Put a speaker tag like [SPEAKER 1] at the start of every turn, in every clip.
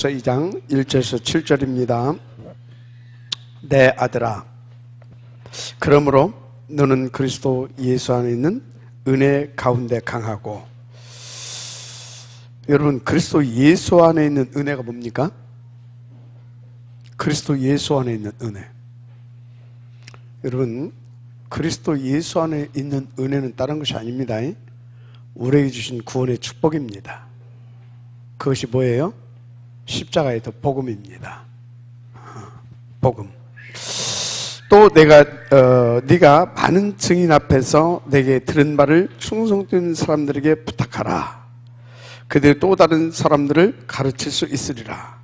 [SPEAKER 1] 고린도후서 2장 1절에서 7절입니다. 내 아들아, 그러므로 너는 그리스도 예수 안에 있는 은혜 가운데 강하고. 여러분, 그리스도 예수 안에 있는 은혜가 뭡니까? 그리스도 예수 안에 있는 은혜. 여러분, 그리스도 예수 안에 있는 은혜는 다른 것이 아닙니다. 우리에게 주신 구원의 축복입니다. 그것이 뭐예요? 십자가의 더 복음입니다. 복음. 또 네가 많은 증인 앞에서 내게 들은 바를 충성된 사람들에게 부탁하라. 그들이 또 다른 사람들을 가르칠 수 있으리라.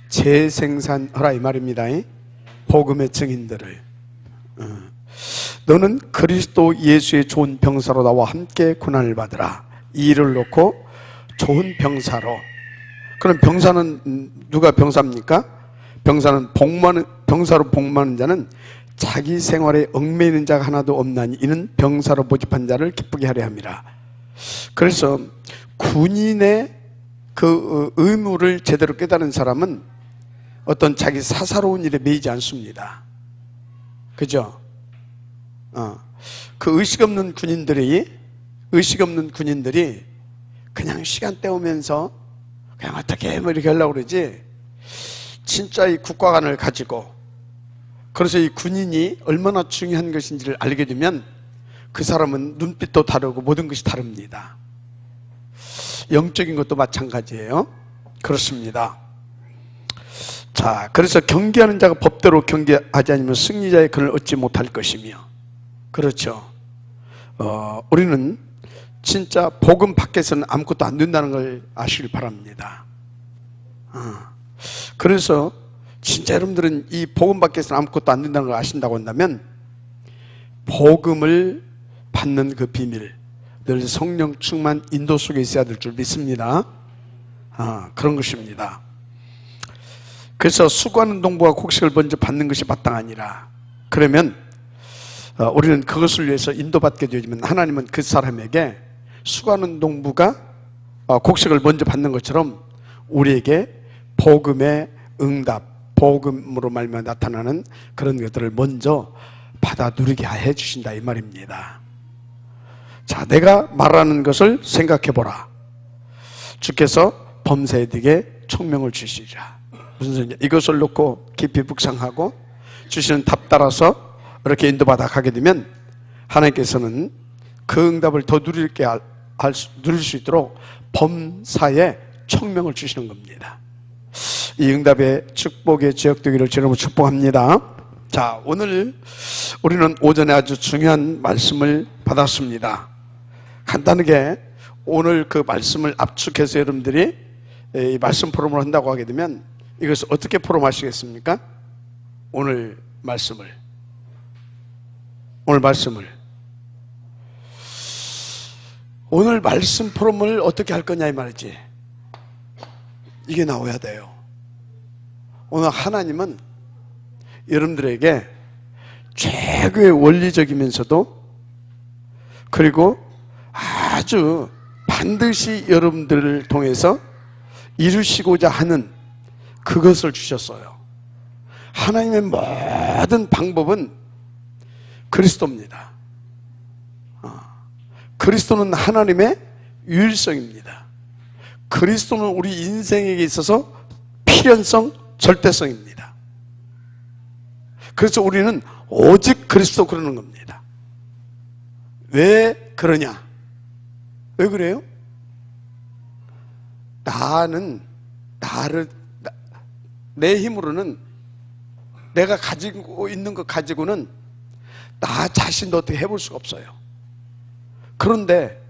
[SPEAKER 1] 재생산하라 이 말입니다. 복음의 증인들을. 너는 그리스도 예수의 좋은 병사로 나와 함께 고난을 받으라. 이 일을 놓고 좋은 병사로. 그럼 병사는 누가 병사입니까? 병사로 복무하는 자는 자기 생활에 얽매이는 자가 하나도 없나니 이는 병사로 모집한 자를 기쁘게 하려 함이라. 그래서 군인의 그 의무를 제대로 깨달은 사람은 어떤 자기 사사로운 일에 매이지 않습니다. 그죠? 그 의식 없는 군인들이 그냥 시간 때우면서 그냥 어떻게 뭐 이렇게 하려고 그러지, 진짜 이 국가관을 가지고, 그래서 이 군인이 얼마나 중요한 것인지를 알게 되면 그 사람은 눈빛도 다르고 모든 것이 다릅니다. 영적인 것도 마찬가지예요. 그렇습니다. 자, 그래서 경계하는 자가 법대로 경계하지 않으면 승리자의 근을 얻지 못할 것이며, 그렇죠. 우리는 진짜 복음 밖에서는 아무것도 안 된다는 걸 아시길 바랍니다. 그래서 진짜 여러분들은 이 복음 밖에서는 아무것도 안 된다는 걸 아신다고 한다면 복음을 받는 그 비밀, 늘 성령 충만 인도 속에 있어야 될 줄 믿습니다. 그런 것입니다. 그래서 수고하는 동부가 곡식을 먼저 받는 것이 마땅하니라. 그러면 우리는 그것을 위해서 인도받게 되지만 하나님은 그 사람에게 수고하는 동부가 곡식을 먼저 받는 것처럼 우리에게 복음의 응답, 복음으로 말미암아 나타나는 그런 것들을 먼저 받아 누리게 해 주신다 이 말입니다. 자, 내가 말하는 것을 생각해 보라. 주께서 범사에게 총명을 주시리라. 무슨 소리냐? 이것을 놓고 깊이 묵상하고 주시는 답 따라서 이렇게 인도받아 가게 되면 하나님께서는 그 응답을 더 누릴 수 있도록 범사에 총명을 주시는 겁니다. 이 응답의 축복의 지역되기를 주님으로 축복합니다. 자, 오늘 우리는 오전에 아주 중요한 말씀을 받았습니다. 간단하게 오늘 그 말씀을 압축해서 여러분들이 이 말씀 포럼을 한다고 하게 되면 이것을 어떻게 포럼하시겠습니까? 오늘 말씀 포럼을 어떻게 할 거냐 이 말이지. 이게 나와야 돼요. 오늘 하나님은 여러분들에게 최고의 원리적이면서도 그리고 아주 반드시 여러분들을 통해서 이루시고자 하는 그것을 주셨어요. 하나님의 모든 방법은 그리스도입니다. 그리스도는 하나님의 유일성입니다. 그리스도는 우리 인생에게 있어서 필연성, 절대성입니다. 그래서 우리는 오직 그리스도 그러는 겁니다. 왜 그러냐? 왜 그래요? 내 힘으로는, 내가 가지고 있는 것 가지고는 나 자신도 어떻게 해볼 수가 없어요. 그런데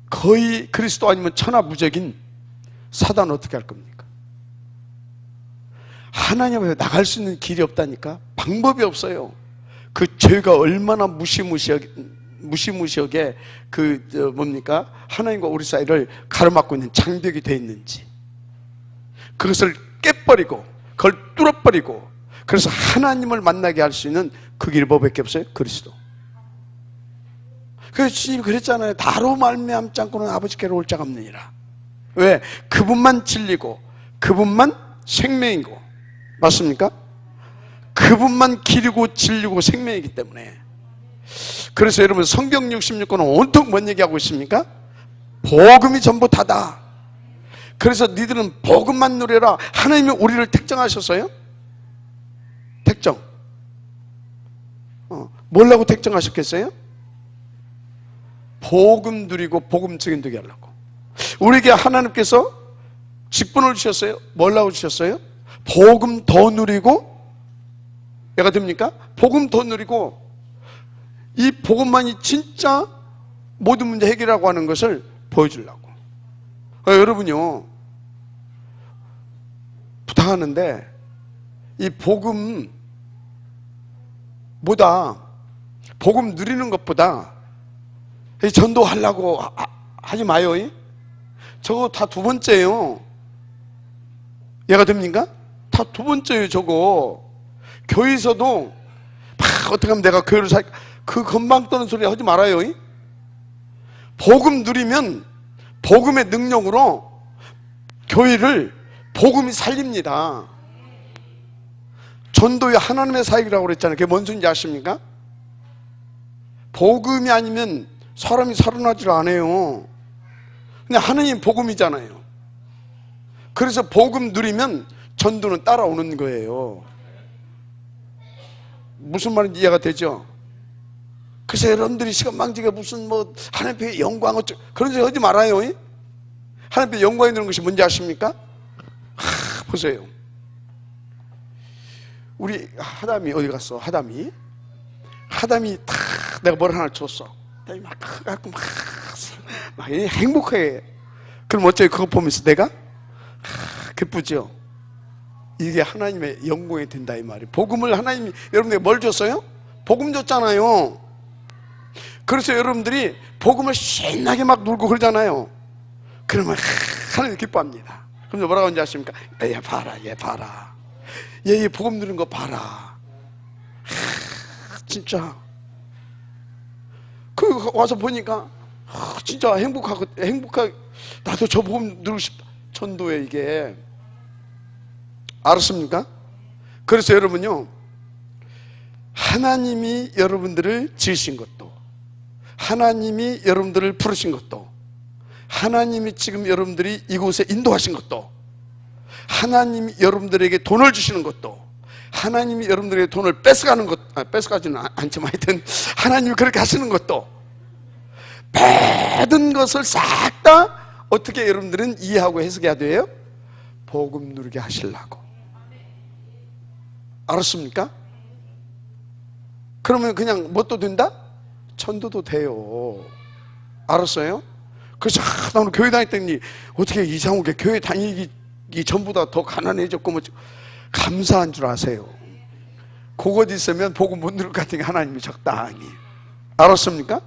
[SPEAKER 1] 거의 그리스도 아니면 천하무적인 사단은 어떻게 할 겁니까? 하나님 앞에 나갈 수 있는 길이 없다니까? 방법이 없어요. 그 죄가 얼마나 무시무시하게 하나님과 우리 사이를 가로막고 있는 장벽이 되어 있는지, 그것을 깨버리고 그걸 뚫어버리고, 그래서 하나님을 만나게 할 수 있는 그 길이 뭐밖에 없어요? 그리스도. 그래서 주님이 그랬잖아요. 나로 말미암지 않고는 아버지께로 올 자가 없느니라. 왜? 그분만 진리고 그분만 생명이고, 맞습니까? 그분만 길이고 진리고 생명이기 때문에. 그래서 여러분 성경 66권은 온통 뭔 얘기하고 있습니까? 복음이 전부 다다. 그래서 니들은 복음만 누려라. 하나님이 우리를 택정하셨어요? 택정. 뭐라고 택정하셨겠어요? 복음 누리고 복음 증인되게 하려고. 우리에게 하나님께서 직분을 주셨어요. 뭐라고 주셨어요? 복음 더 누리고, 얘가 됩니까? 복음 더 누리고, 이 복음만이 진짜 모든 문제 해결하고 하는 것을 보여주려고. 여러분요, 부탁하는데 이 복음보다, 복음 누리는 것보다 전도하려고 하지 마요. 저거 다 두 번째예요. 얘가 됩니까? 다 두 번째예요. 저거 교회에서도 막 어떻게 하면 내가 교회를 그 건방 떠는 소리 하지 말아요. 복음 누리면 복음의 능력으로 교회를 복음이 살립니다. 전도의 하나님의 사역이라고 그랬잖아요. 그게 뭔 소리인지 아십니까? 복음이 아니면 사람이 살아나질 않아요. 근데 하나님 복음이잖아요. 그래서 복음 누리면 전도는 따라오는 거예요. 무슨 말인지 이해가 되죠? 그래서 여러분들이 시간 망치게 무슨 뭐 하나님의 영광 어쩌고 그런 소리 하지 말아요. 하나님의 영광이 되는 것이 뭔지 아십니까? 보세요. 우리 하담이 어디 갔어? 하담이 탁 내가 뭘 하나 줬어. 막 갖고 막 행복해. 그럼 어쩌고 그거 보면서 내가 기쁘죠? 이게 하나님의 영광이 된다 이 말이에요. 복음을 하나님이 여러분에게 뭘 줬어요? 복음 줬잖아요. 그래서 여러분들이 복음을 신나게 막 놀고 그러잖아요. 그러면 하나님 기뻐합니다. 그럼 뭐라고 하는지 아십니까? 얘 봐라, 얘 봐라. 얘 복음 누리는 거 봐라. 진짜 그 와서 보니까 진짜 행복하고 나도 저 복음 누리고 싶다. 전도에 이게 알았습니까? 그래서 여러분요, 하나님이 여러분들을 지으신 것도, 하나님이 여러분들을 부르신 것도, 하나님이 지금 여러분들이 이곳에 인도하신 것도, 하나님이 여러분들에게 돈을 주시는 것도, 하나님이 여러분들에게 돈을 뺏어가는 것, 뺏어가지는 않지만 하여튼 하나님이 그렇게 하시는 것도, 모든 것을 싹 다 어떻게 여러분들은 이해하고 해석해야 돼요? 복음 누리게 하시려고. 알았습니까? 그러면 그냥 뭣도 된다? 전도도 돼요. 알았어요? 그래서 나는 교회 다녔더니 어떻게 이상하게 교회 다니기 전보다 더 가난해졌고 뭐 감사한 줄 아세요. 그것 있으면 복음 못 누릴 것 같은 게 하나님이 적당히. 알았습니까?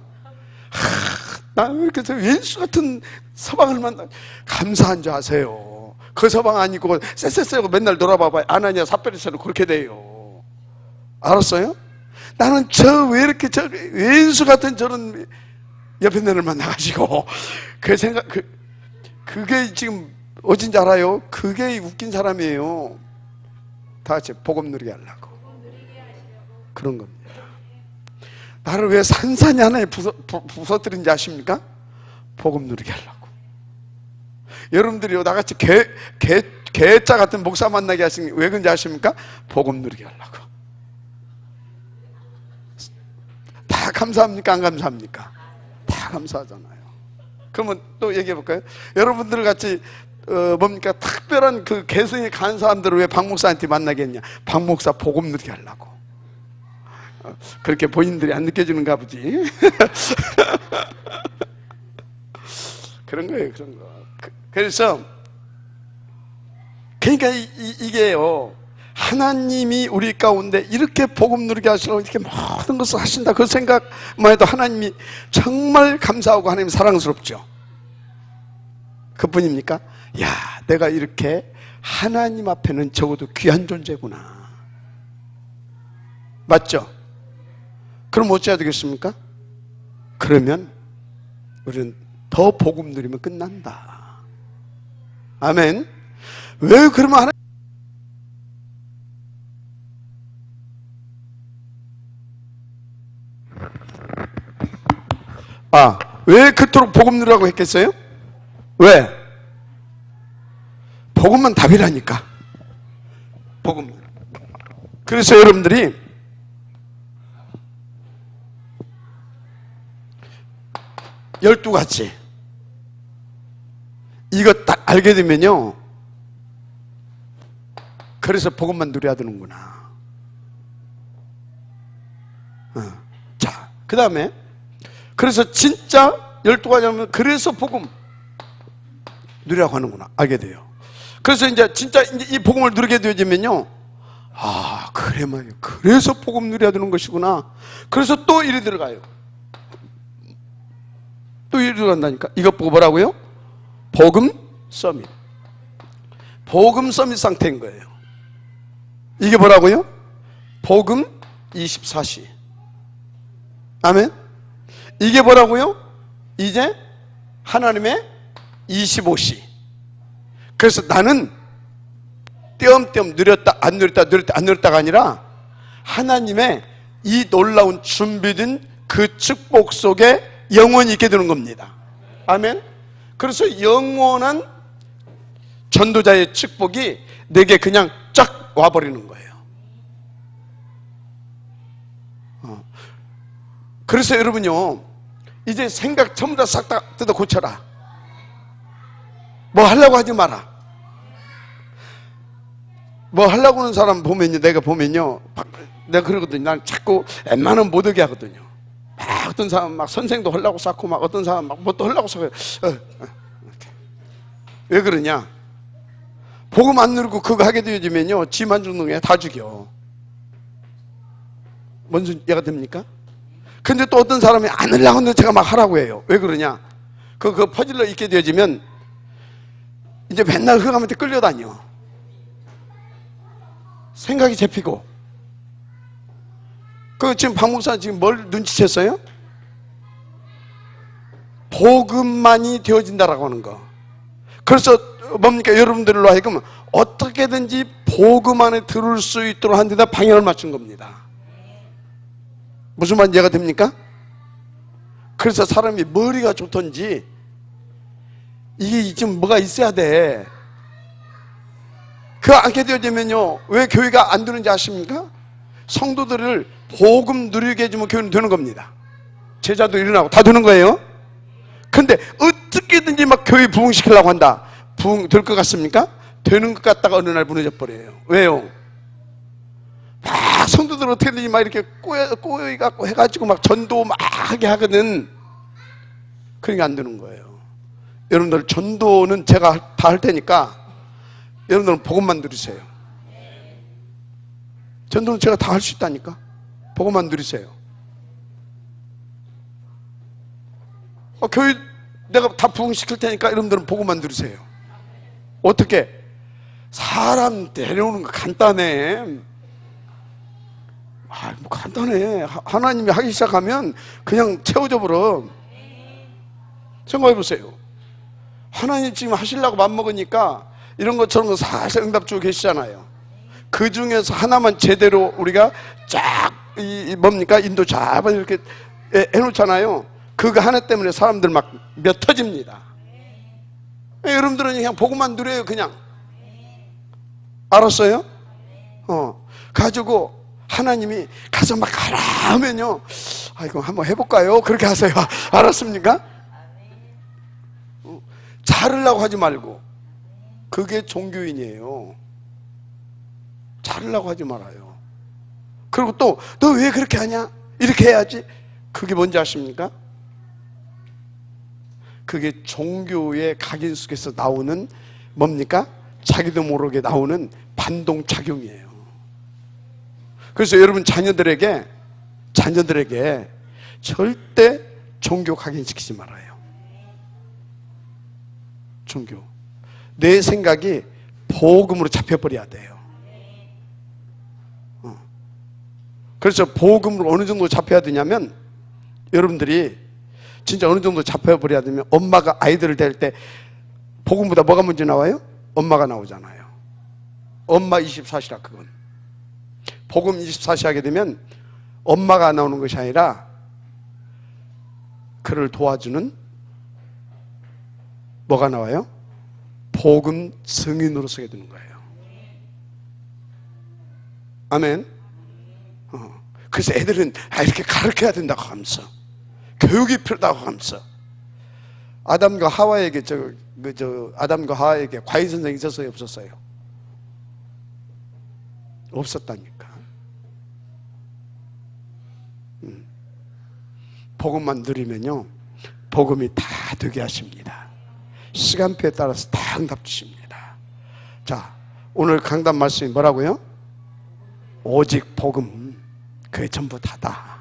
[SPEAKER 1] 나는 이렇게 왼수 같은 서방을 만나 감사한 줄 아세요. 그 서방 아니고 쎄쎄쎄고 맨날 놀아봐봐 아나니아 삽베리처럼 그렇게 돼요. 알았어요? 나는 왜 이렇게 저 왼수 같은 저런 옆에 내를 만나가지고 그게 지금 어딘지 알아요? 그게 웃긴 사람이에요. 다 같이 복음 누리게 하려고 그런 겁니다. 나를 왜 산산이 하나에 부서뜨린지 아십니까? 복음 누리게 하려고. 여러분들이 나같이 개자 같은 목사 만나게 하신 게 왜 그런지 아십니까? 복음 누리게 하려고. 다 감사합니까? 안 감사합니까? 다 감사하잖아요. 그러면 또 얘기해 볼까요? 여러분들 같이 뭡니까? 특별한 그 개성이 강한 사람들을 왜 박 목사한테 만나겠냐? 박 목사 복음 누리게 하려고. 그렇게 본인들이 안 느껴지는가 보지. 그런 거예요, 그런 거. 그래서 그러니까 이게요, 하나님이 우리 가운데 이렇게 복음 누리게 하시려고 이렇게 모든 것을 하신다 그 생각만 해도 하나님이 정말 감사하고 하나님 사랑스럽죠. 그뿐입니까? 야, 내가 이렇게 하나님 앞에는 적어도 귀한 존재구나. 맞죠? 그럼 어찌해야 되겠습니까? 그러면 우리는 더 복음 누리면 끝난다. 아멘. 왜 그러면 하나? 왜 그토록 복음 누리라고 했겠어요? 왜? 복음만 답이라니까. 복음. 그래서 여러분들이 열두 가지 이거 딱 알게 되면요, 그래서 복음만 누려야 되는구나. 자, 그 다음에 그래서 진짜 12가지 하면 그래서 복음 누리라고 하는구나 알게 돼요. 그래서 이제 진짜 이제 이 복음을 누리게 되어지면요, 그래 말이에요. 그래서 복음 누려야 되는 것이구나. 그래서 또 일이 들어가요. 또 일이 들어간다니까. 이것 보고 뭐라고요? 복음 서밋. 복음 서밋 상태인 거예요. 이게 뭐라고요? 복음 24시. 아멘. 이게 뭐라고요? 이제 하나님의 25시. 그래서 나는 띄엄띄엄 누렸다 안 누렸다 누렸다 안 누렸다가 아니라 하나님의 이 놀라운 준비된 그 축복 속에 영원히 있게 되는 겁니다. 아멘. 그래서 영원한 전도자의 축복이 내게 그냥 쫙 와버리는 거예요. 그래서 여러분요, 이제 생각 전부 다 싹 다 뜯어 고쳐라. 뭐 하려고 하지 마라. 뭐 하려고 하는 사람 보면요, 내가 보면요, 내가 그러거든요. 난 자꾸 웬만하면 못 오게 하거든요. 막 어떤 사람 막 선생도 하려고 쌓고, 막 어떤 사람 막 뭣도 하려고 쌓고. 왜 그러냐? 복음 안 누르고 그거 하게 되어지면요, 지만 죽는 게 다 죽여. 뭔 이해가 됩니까? 근데 또 어떤 사람이 안 하려고 하는데 제가 막 하라고 해요. 왜 그러냐? 그 퍼즐러 있게 되어지면 이제 맨날 흑암한테 끌려다녀. 생각이 잡히고. 지금 박 목사 지금 뭘 눈치챘어요? 복음만이 되어진다라고 하는 거. 그래서 뭡니까? 여러분들로 하여금 어떻게든지 복음 안에 들을 수 있도록 한 데다 방향을 맞춘 겁니다. 무슨 말인지 이해가 됩니까? 그래서 사람이 머리가 좋던지 이게 좀 뭐가 있어야 돼. 그거 안게 되어지면요, 왜 교회가 안 되는지 아십니까? 성도들을 복음 누리게 해주면 교회는 되는 겁니다. 제자도 일어나고 다 되는 거예요. 근데 어떻게든지 막 교회 부흥시키려고 한다. 부흥 될 것 같습니까? 되는 것 같다가 어느 날 무너져 버려요. 왜요? 막 성도들 어떻게든지 막 이렇게 꼬여갖고 해가지고 막 전도 막 하게 하거든. 그러니까 안 되는 거예요. 여러분들 전도는 제가 다 할 테니까 여러분들은 복음만 누리세요. 전도는 제가 다 할 수 있다니까. 복음만 누리세요. 교회 내가 다 부흥시킬 테니까 여러분들은 복음만 누리세요. 어떻게? 사람 데려오는 거 간단해. 뭐 간단해. 하나님이 하기 시작하면 그냥 채워져 버려. 생각해 보세요. 하나님 지금 하시려고 맘먹으니까 이런 것처럼 살살 응답 주고 계시잖아요. 그 중에서 하나만 제대로 우리가 쫙 뭡니까? 인도 잡아 이렇게 해놓잖아요. 그거 하나 때문에 사람들 막 몇 터집니다. 여러분들은 그냥 보고만 누려요. 그냥. 알았어요? 가지고 하나님이 가서 막 가라 하면요, 이거 한번 해볼까요? 그렇게 하세요. 알았습니까? 자르려고 하지 말고. 그게 종교인이에요. 자르려고 하지 말아요. 그리고 또 너 왜 그렇게 하냐? 이렇게 해야지. 그게 뭔지 아십니까? 그게 종교의 각인 속에서 나오는 뭡니까? 자기도 모르게 나오는 반동작용이에요. 그래서 여러분 자녀들에게 절대 종교 각인시키지 말아요. 종교. 내 생각이 복음으로 잡혀버려야 돼요. 그래서 복음으로 어느 정도 잡혀야 되냐면, 여러분들이 진짜 어느 정도 잡혀버려야 되면, 엄마가 아이들을 댈 때 복음보다 뭐가 먼저 나와요? 엄마가 나오잖아요. 엄마 24시라 그건. 복음 24시 하게 되면 엄마가 나오는 것이 아니라 그를 도와주는 뭐가 나와요? 복음 증인으로 서게 되는 거예요. 아멘. 그래서 애들은 이렇게 가르쳐야 된다고 하면서, 교육이 필요하다고 하면서, 아담과 하와에게 아담과 하와에게 과외 선생이 있었어요, 없었어요? 없었다니까. 복음만 누리면요, 복음이 다 되게 하십니다. 시간표에 따라서 다 응답 주십니다. 자, 오늘 강단 말씀이 뭐라고요? 오직 복음, 그게 전부 다다.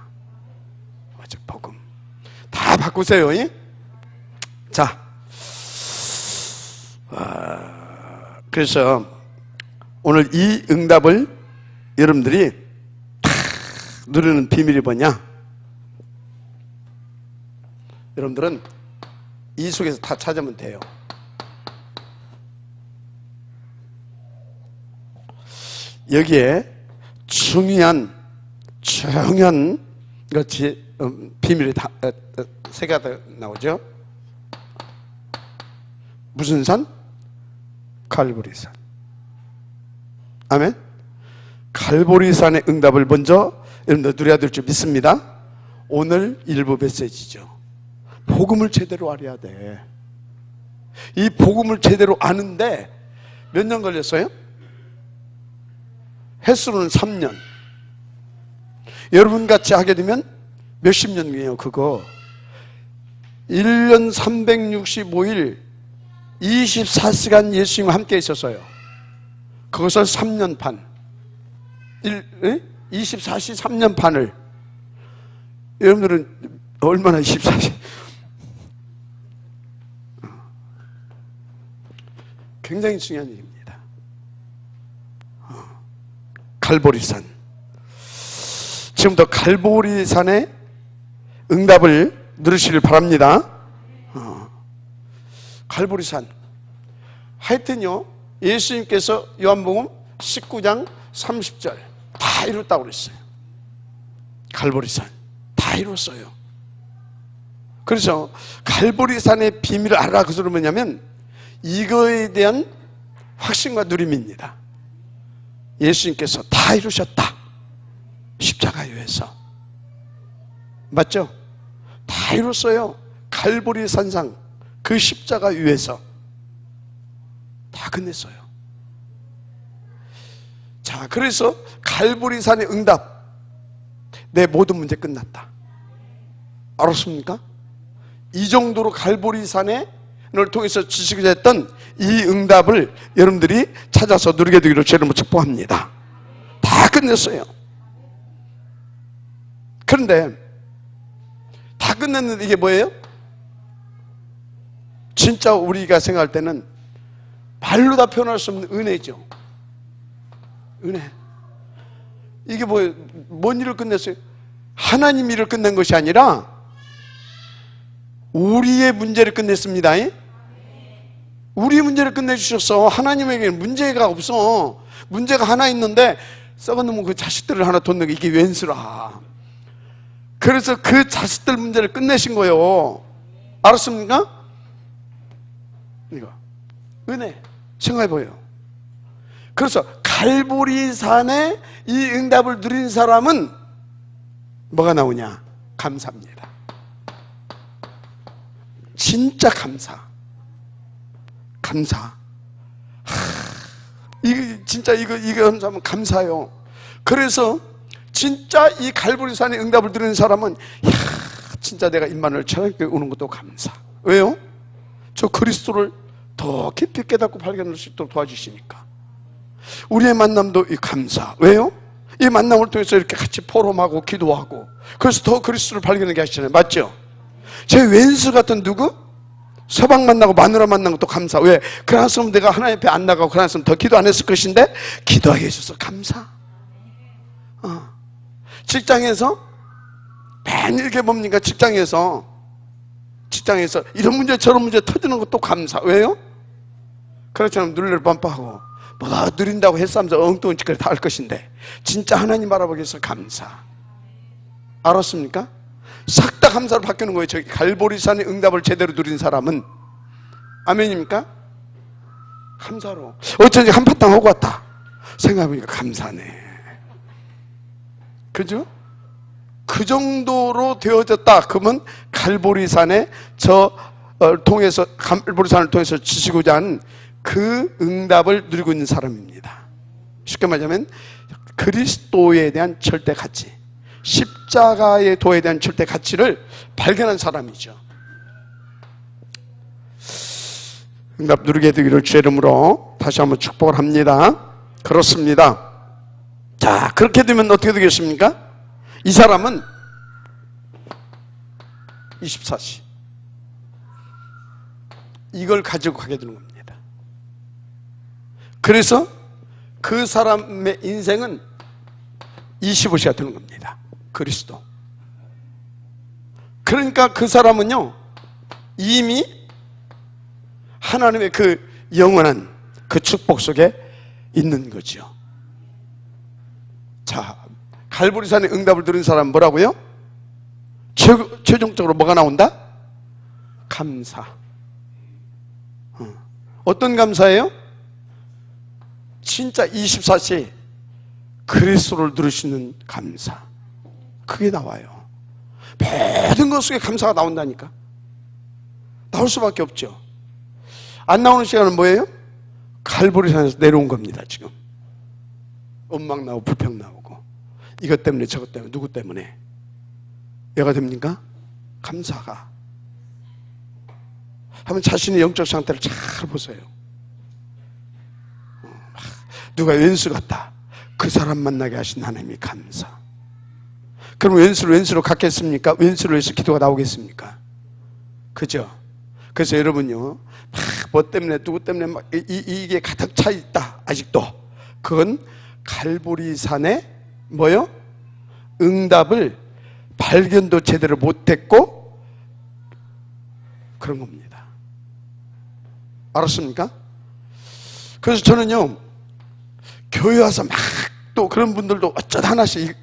[SPEAKER 1] 오직 복음 다 바꾸세요. 예? 자, 그래서 오늘 이 응답을 여러분들이 탁 누리는 비밀이 뭐냐? 여러분들은 이 속에서 다 찾으면 돼요. 여기에 중요한 비밀이 세 개가 나오죠. 무슨 산? 갈보리산. 아멘. 갈보리산의 응답을 먼저 여러분들 누려야 될 줄 믿습니다. 오늘 일부 메시지죠. 복음을 제대로 알아야 돼. 이 복음을 제대로 아는데 몇 년 걸렸어요? 횟수로는 3년. 여러분 같이 하게 되면 몇십 년이에요. 그거 1년 365일 24시간 예수님과 함께 있었어요. 그것을 3년 반, 24시 3년 반을. 여러분들은 얼마나 24시? 굉장히 중요한 일입니다. 갈보리산. 지금부터 갈보리산의 응답을 누리시길 바랍니다. 갈보리산. 하여튼요, 예수님께서 요한복음 19장 30절 다 이뤘다고 그랬어요. 갈보리산 다 이뤘어요. 그래서 갈보리산의 비밀을 알아. 그 소리는 뭐냐면 이거에 대한 확신과 누림입니다. 예수님께서 다 이루셨다. 십자가 위에서. 맞죠? 다 이뤘어요. 갈보리산상 그 십자가 위에서 다 끝냈어요. 자, 그래서 갈보리산의 응답, 내 모든 문제 끝났다. 알았습니까? 이 정도로 갈보리산을 통해서 지식이 됐던 이 응답을 여러분들이 찾아서 누리게 되기를 주님으로 축복합니다. 다 끝냈어요. 그런데 다 끝냈는데 이게 뭐예요? 진짜 우리가 생각할 때는 말로 다 표현할 수 없는 은혜죠. 은혜. 이게 뭔 일을 끝냈어요? 하나님 일을 끝낸 것이 아니라 우리의 문제를 끝냈습니다. 우리의 문제를 끝내주셨어. 하나님에게는 문제가 없어. 문제가 하나 있는데 썩은 놈은 그 자식들을 하나 뒀는 게 이게 웬수라. 그래서 그 자식들 문제를 끝내신 거예요. 알았습니까? 이거 은혜 생각해봐요. 그래서 갈보리산의 이 응답을 누린 사람은 뭐가 나오냐? 감사입니다. 진짜 감사. 이거 진짜 이거 하면 감사해요. 그래서 진짜 이 갈보리산의 응답을 들은 사람은 진짜 내가 임마누엘 천국에 오는 것도 감사. 왜요? 저 그리스도를 더 깊이 깨닫고 발견할 수 있도록 도와주시니까. 우리의 만남도 이 감사. 왜요? 이 만남을 통해서 이렇게 같이 포럼하고 기도하고, 그래서 더 그리스도를 발견하게 하시잖아요. 맞죠? 제 왼수 같은 누구? 서방 만나고 마누라 만난 것도 감사. 왜? 그러나서는 내가 하나님 앞에 안 나가고 그러나서는 더 기도 안 했을 것인데 기도하게 해줘서 감사. 직장에서 맨 이렇게 뭡니까? 직장에서 이런 문제 저런 문제 터지는 것도 감사. 왜요? 그렇잖아요. 누리를 뻔뻔하고 뭐가 누린다고 햇싸면서 엉뚱한 짓거리 다 할 것인데 진짜 하나님 알아보기 위해서 감사. 알았습니까? 싹 다 감사로 바뀌는 거예요. 저기 갈보리산의 응답을 제대로 누린 사람은. 아멘입니까? 감사로. 어쩐지 한바탕 하고 왔다 생각해보니까 감사네. 그죠? 그 정도로 되어졌다. 그러면 갈보리산에 통해서, 갈보리산을 통해서 주시고자 하는 그 응답을 누리고 있는 사람입니다. 쉽게 말하자면 그리스도에 대한 절대 가치, 십자가의 도에 대한 절대 가치를 발견한 사람이죠. 응답 누리게 되기를 주의 이름으로 다시 한번 축복을 합니다. 그렇습니다. 자, 그렇게 되면 어떻게 되겠습니까? 이 사람은 24시 이걸 가지고 가게 되는 겁니다. 그래서 그 사람의 인생은 25시가 되는 겁니다. 그리스도. 그러니까 그 사람은요 이미 하나님의 그 영원한 그 축복 속에 있는 거죠. 자, 갈보리산의 응답을 들은 사람은 뭐라고요? 최종적으로 뭐가 나온다? 감사. 어떤 감사예요? 진짜 24시 그리스도를 누리시는 감사. 그게 나와요. 모든 것 속에 감사가 나온다니까. 나올 수밖에 없죠. 안 나오는 시간은 뭐예요? 갈보리산에서 내려온 겁니다. 지금 원망 나오고 불평 나오고 이것 때문에 저것 때문에 누구 때문에 왜가 됩니까? 감사가. 한번 자신의 영적 상태를 잘 보세요. 누가 왼수 같다. 그 사람 만나게 하신 하나님이 감사. 그럼 왼수로 갖겠습니까? 왼수로 해서 기도가 나오겠습니까? 그죠? 그래서 여러분요, 뭐 때문에 누구 때문에 막 이게 가득 차 있다. 아직도 그건 갈보리산에 뭐요? 응답을 발견도 제대로 못했고 그런 겁니다. 알았습니까? 그래서 저는요 교회 와서 막 또 그런 분들도 어쩌다 하나씩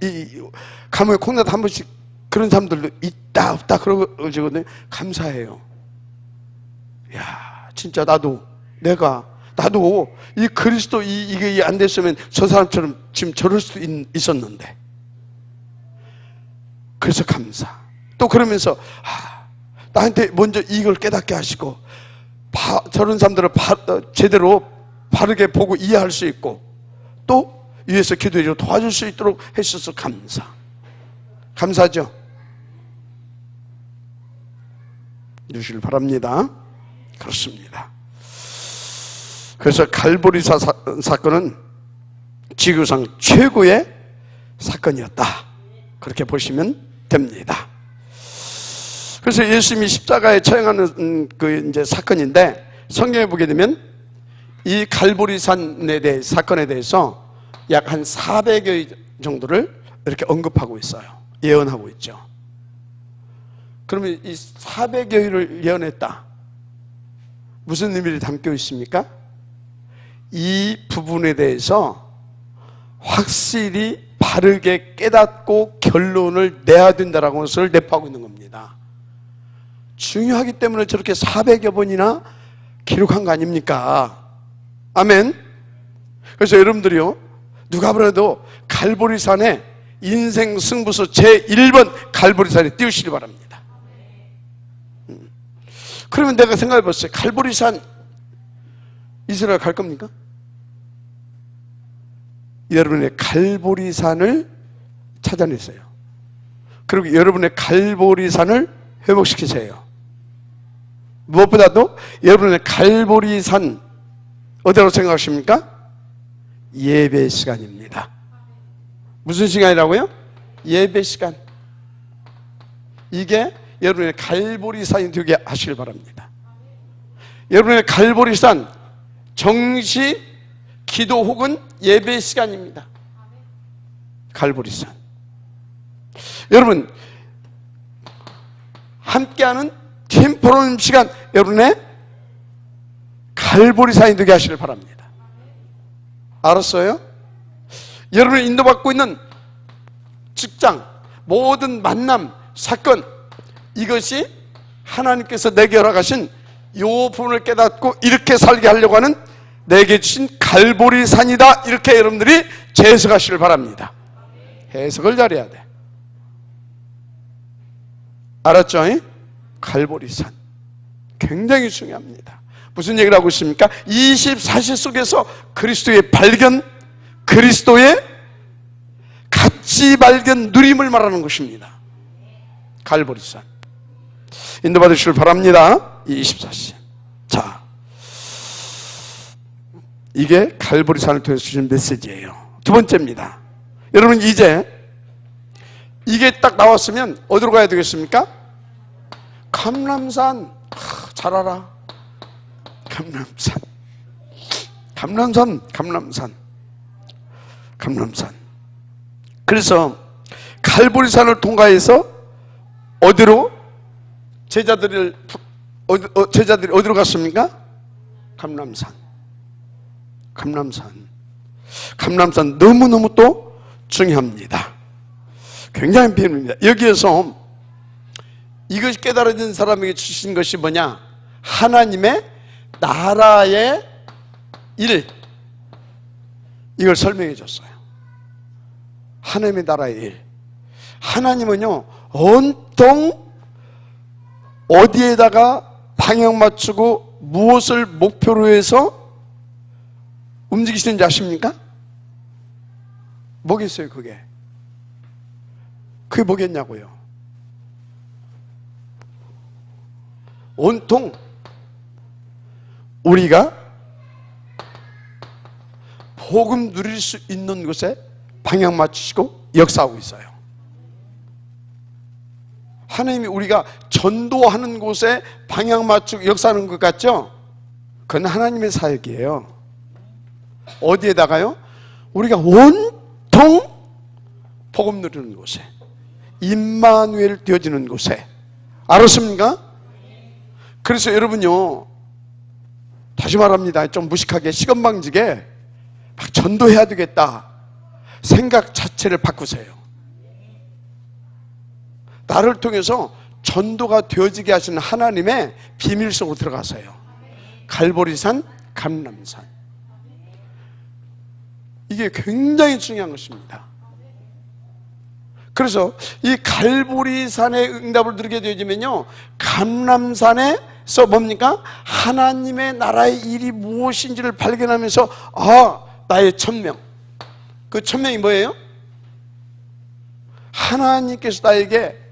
[SPEAKER 1] 감옥에 콩나도 한 번씩 그런 사람들도 있다 없다 그러거든요. 감사해요. 야, 진짜 나도 이 그리스도 이게 안 됐으면 저 사람처럼 지금 저럴 수도 있었는데. 그래서 감사. 또 그러면서 나한테 먼저 이걸 깨닫게 하시고 저런 사람들을 제대로 바르게 보고 이해할 수 있고 또 위에서 기도해주고 도와줄 수 있도록 해주셔서 감사. 감사죠? 누시길 바랍니다. 그렇습니다. 그래서 갈보리산 사건은 지구상 최고의 사건이었다. 그렇게 보시면 됩니다. 그래서 예수님이 십자가에 처형하는 그 이제 사건인데 성경에 보게 되면 이 갈보리산에 대해 사건에 대해서 약 한 400여 정도를 이렇게 언급하고 있어요. 예언하고 있죠. 그러면 이 400여일을 예언했다. 무슨 의미를 담고 있습니까? 이 부분에 대해서 확실히 바르게 깨닫고 결론을 내야 된다라고 것을 내포하고 있는 겁니다. 중요하기 때문에 저렇게 400여 번이나 기록한 거 아닙니까? 아멘. 그래서 여러분들이요, 누가 보라도 갈보리산에 인생 승부수 제1번 갈보리산에 띄우시기 바랍니다. 그러면 내가 생각해 봤어요. 갈보리산 이스라엘 갈 겁니까? 여러분의 갈보리산을 찾아내세요. 그리고 여러분의 갈보리산을 회복시키세요. 무엇보다도 여러분의 갈보리산 어디라고 생각하십니까? 예배 시간입니다. 무슨 시간이라고요? 예배 시간. 이게 여러분의 갈보리산이 되게 하시길 바랍니다. 여러분의 갈보리산 정시 기도 혹은 예배 시간입니다. 갈보리산. 여러분 함께하는 템포로는 시간, 여러분의 갈보리산이 되게 하시길 바랍니다. 알았어요? 여러분이 인도받고 있는 직장, 모든 만남, 사건, 이것이 하나님께서 내게 허락하신 요 부분을 깨닫고 이렇게 살게 하려고 하는 내게 주신 갈보리산이다, 이렇게 여러분들이 재해석하시길 바랍니다. 해석을 잘해야 돼. 알았죠? 갈보리산 굉장히 중요합니다. 무슨 얘기를 하고 있습니까? 24시 속에서 그리스도의 발견, 그리스도의 가치 발견, 누림을 말하는 것입니다. 갈보리산 인도받으시길 바랍니다. 24시. 자, 이게 갈보리산을 통해서 주신 메시지예요. 두 번째입니다. 여러분, 이제 이게 딱 나왔으면 어디로 가야 되겠습니까? 감람산. 잘 알아. 감람산. 그래서 갈보리산을 통과해서 어디로 제자들이 어디로 갔습니까? 감람산. 너무너무 또 중요합니다. 굉장히 비밀입니다. 여기에서 이것이 깨달아진 사람에게 주신 것이 뭐냐? 하나님의 나라의 일, 이걸 설명해 줬어요. 하나님의 나라의 일. 하나님은요, 온통 어디에다가 방향 맞추고 무엇을 목표로 해서 움직이시는지 아십니까? 뭐겠어요, 그게? 그게 뭐겠냐고요? 온통 우리가 복음 누릴 수 있는 곳에 방향 맞추시고 역사하고 있어요. 하나님이 우리가 전도하는 곳에 방향 맞추고 역사하는 것 같죠? 그건 하나님의 사역이에요. 어디에다가요? 우리가 온통 복음 누리는 곳에, 임마누엘 되어지는 곳에. 알았습니까? 그래서 여러분요, 다시 말합니다. 좀 무식하게, 시건방지게 막 전도해야 되겠다 생각 자체를 바꾸세요. 나를 통해서 전도가 되어지게 하시는 하나님의 비밀 속으로 들어가세요. 갈보리산, 감람산. 이게 굉장히 중요한 것입니다. 그래서 이 갈보리산의 응답을 들게 되어지면요, 감람산에서 뭡니까? 하나님의 나라의 일이 무엇인지를 발견하면서, 아, 나의 천명. 그 천명이 뭐예요? 하나님께서 나에게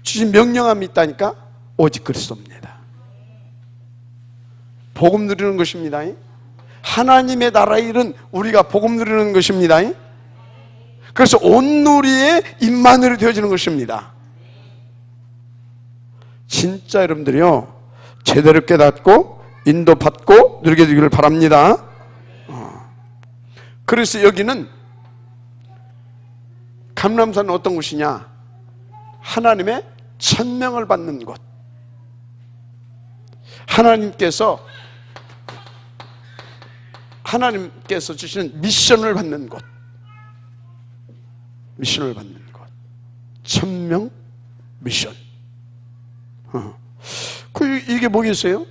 [SPEAKER 1] 주신 명령함이 있다니까? 오직 그리스도입니다. 복음 누리는 것입니다. 하나님의 나라의 일은 우리가 복음 누리는 것입니다. 그래서 온누리의 임마누엘이 되어지는 것입니다. 진짜 여러분들이요, 제대로 깨닫고 인도받고 누리게 되기를 바랍니다. 그래서 여기는 감람산은 어떤 곳이냐? 하나님의 천명을 받는 곳. 하나님께서 주시는 미션을 받는 곳. 미션을 받는 것. 천명 미션. 이게 뭐겠어요?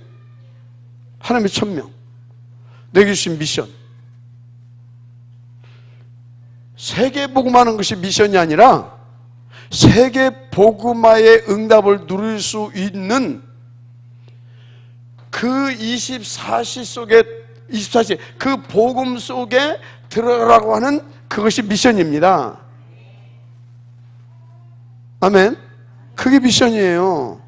[SPEAKER 1] 하나님의 천명. 내게 주신 미션. 세계 복음하는 것이 미션이 아니라 세계 복음화의 응답을 누릴 수 있는 그 24시 그 복음 속에 들어가라고 하는 그것이 미션입니다. 아멘. 그게 미션이에요.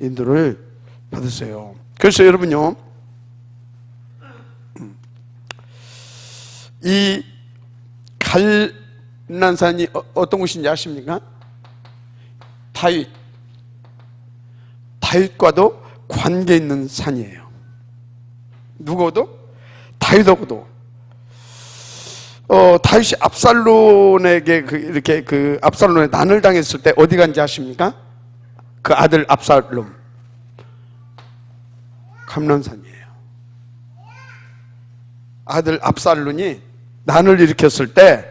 [SPEAKER 1] 인도를 받으세요. 그래서 여러분요, 이 갈란산이 어떤 곳인지 아십니까? 다윗과도 관계 있는 산이에요. 누구도? 다윗하고도. 다윗이 압살론에게 이렇게 압살론에 난을 당했을 때 어디 간지 아십니까? 그 아들 압살롬. 감람산이에요. 아들 압살롬이 난을 일으켰을 때,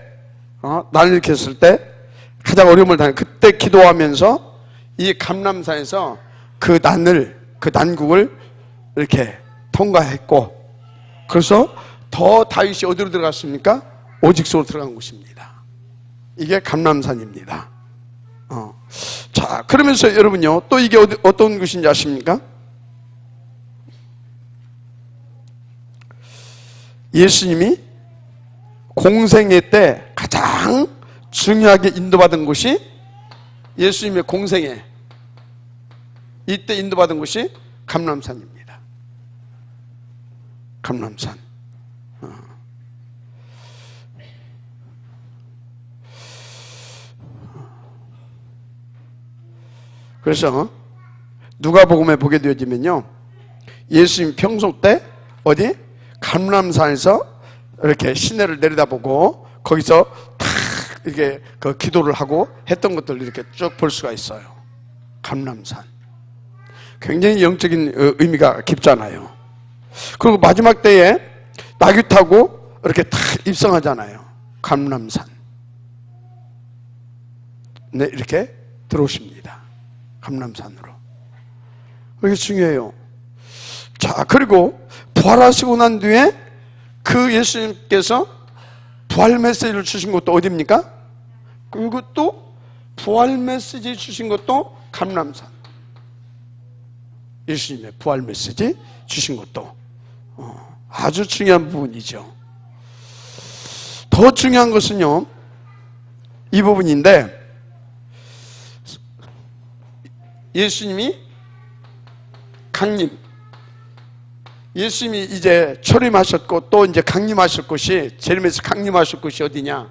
[SPEAKER 1] 가장 어려움을 당해. 그때 기도하면서 이 감람산에서 그 난국을 이렇게 통과했고, 그래서 더 다윗이 어디로 들어갔습니까? 오직소로 들어간 곳입니다. 이게 감람산입니다. 자, 그러면서 여러분요, 또 이게 어떤 곳인지 아십니까? 예수님이 공생애 때 가장 중요하게 인도받은 곳이, 예수님의 공생애 이때 인도받은 곳이 감람산입니다. 감람산. 그래서 누가복음에 보게 되어지면요, 예수님 평소 때 어디 감람산에서 이렇게 시내를 내려다보고 거기서 탁 이렇게 그 기도를 하고 했던 것들을 이렇게 쭉 볼 수가 있어요. 감람산. 굉장히 영적인 의미가 깊잖아요. 그리고 마지막 때에 나귀 타고 이렇게 탁 입성하잖아요. 감람산. 네, 이렇게 들어오십니다. 감람산으로. 이게 중요해요. 자, 그리고 부활하시고 난 뒤에 그 예수님께서 부활 메시지를 주신 것도 어디입니까? 그리고 또 부활 메시지 주신 것도 감람산. 예수님의 부활 메시지 주신 것도 아주 중요한 부분이죠. 더 중요한 것은요, 이 부분인데, 예수님이 예수님이 이제 초림하셨고 또 이제 강림하실 곳이, 재림에서 강림하실 곳이 어디냐?